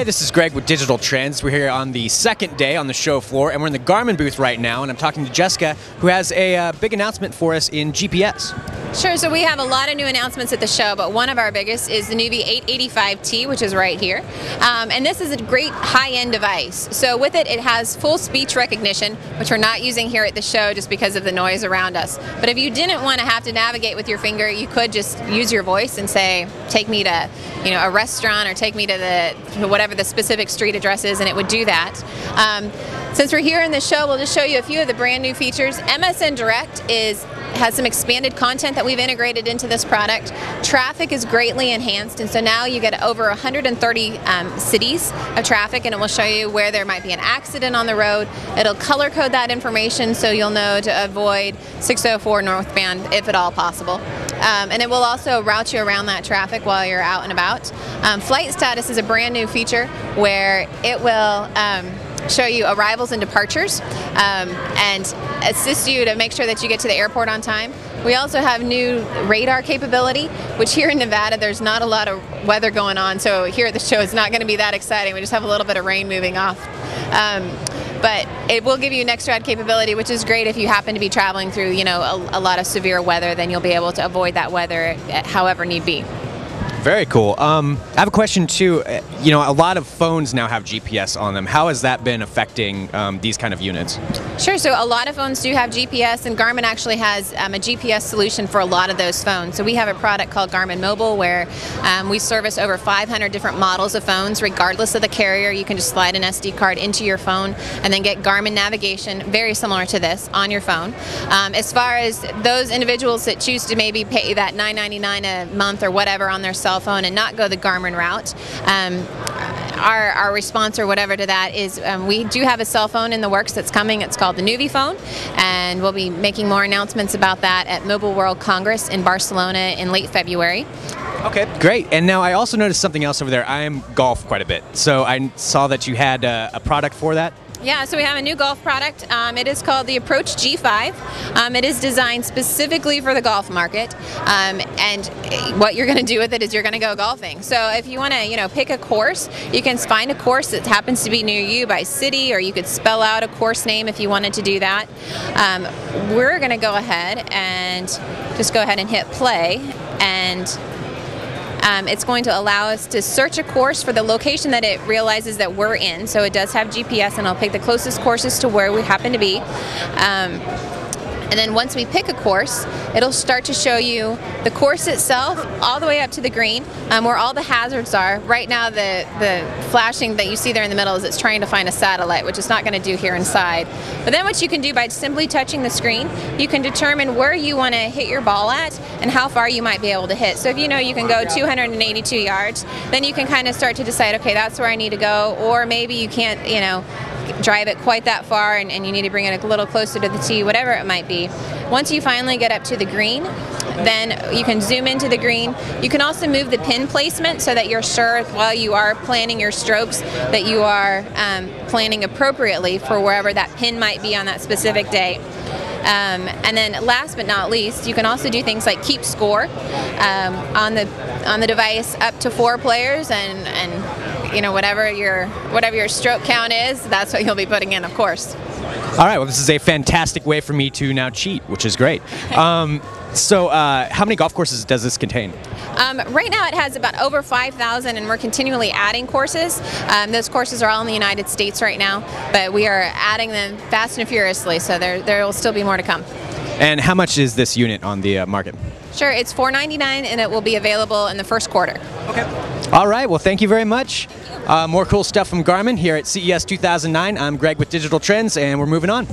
Hey, this is Greg with Digital Trends. We're here on the second day on the show floor, and we're in the Garmin booth right now, and I'm talking to Jessica, who has a big announcement for us in GPS. Sure, so we have a lot of new announcements at the show, but one of our biggest is the nuvi 885T, which is right here. And this is a great high-end device. So with it, it has full speech recognition, which we're not using here at the show just because of the noise around us. But if you didn't want to have to navigate with your finger, you could just use your voice and say, take me to a restaurant, or take me to whatever the specific street address is, and it would do that. Since we're here in the show, we'll just show you a few of the brand new features. MSN Direct has some expanded content that we've integrated into this product. Traffic is greatly enhanced, and so now you get over 130 cities of traffic, and it will show you where there might be an accident on the road. It'll color code that information so you'll know to avoid 604 northbound if at all possible. And it will also route you around that traffic while you're out and about. Flight status is a brand new feature where it will show you arrivals and departures and assist you to make sure that you get to the airport on time. We also have new radar capability, which here in Nevada there's not a lot of weather going on, so here at the show it's not going to be that exciting. We just have a little bit of rain moving off. But it will give you next ride capability, which is great if you happen to be traveling through a lot of severe weather. Then you'll be able to avoid that weather however need be. Very cool. I have a question too. A lot of phones now have GPS on them. How has that been affecting these kind of units? Sure. So a lot of phones do have GPS, and Garmin actually has a GPS solution for a lot of those phones. So we have a product called Garmin Mobile where we service over 500 different models of phones, regardless of the carrier. You can just slide an SD card into your phone and then get Garmin navigation, very similar to this, on your phone. As far as those individuals that choose to maybe pay that $9.99 a month or whatever on their cell phone and not go the Garmin route, our response or whatever to that is we do have a cell phone in the works that's coming. It's called the nuvi phone, and we'll be making more announcements about that at Mobile World Congress in Barcelona in late February. Okay, great. And now I also noticed something else over there. I am golf quite a bit, so I saw that you had a product for that. Yeah, so we have a new golf product. It is called the Approach G5. It is designed specifically for the golf market, and what you're going to do with it is you're going to go golfing. So if you want to, pick a course, you can find a course that happens to be near you by city, or you could spell out a course name if you wanted to do that. We're going to go ahead and just go ahead and hit play, and it's going to allow us to search a course for the location that it realizes that we're in. So it does have GPS, and it'll pick the closest courses to where we happen to be. And then once we pick a course, it'll start to show you the course itself all the way up to the green, where all the hazards are. Right now the flashing that you see there in the middle is it's trying to find a satellite, which it's not going to do here inside. But then what you can do by simply touching the screen, you can determine where you want to hit your ball at and how far you might be able to hit. So if you can go 282 yards, then you can kind of start to decide, okay, that's where I need to go, or maybe you can't, drive it quite that far and you need to bring it a little closer to the tee, whatever it might be. Once you finally get up to the green, then you can zoom into the green. You can also move the pin placement so that you're sure while you are planning your strokes that you are planning appropriately for wherever that pin might be on that specific day. And then last but not least, you can also do things like keep score on the device up to 4 players, and whatever your stroke count is, that's what you'll be putting in, of course. All right, well, this is a fantastic way for me to now cheat, which is great. So how many golf courses does this contain? Right now it has about over 5,000, and we're continually adding courses. Those courses are all in the United States right now, but we are adding them fast and furiously, so there will still be more to come. And how much is this unit on the market? Sure, it's $499, and it will be available in the first quarter. Okay. All right, well, thank you very much. More cool stuff from Garmin here at CES 2009. I'm Greg with Digital Trends, and we're moving on.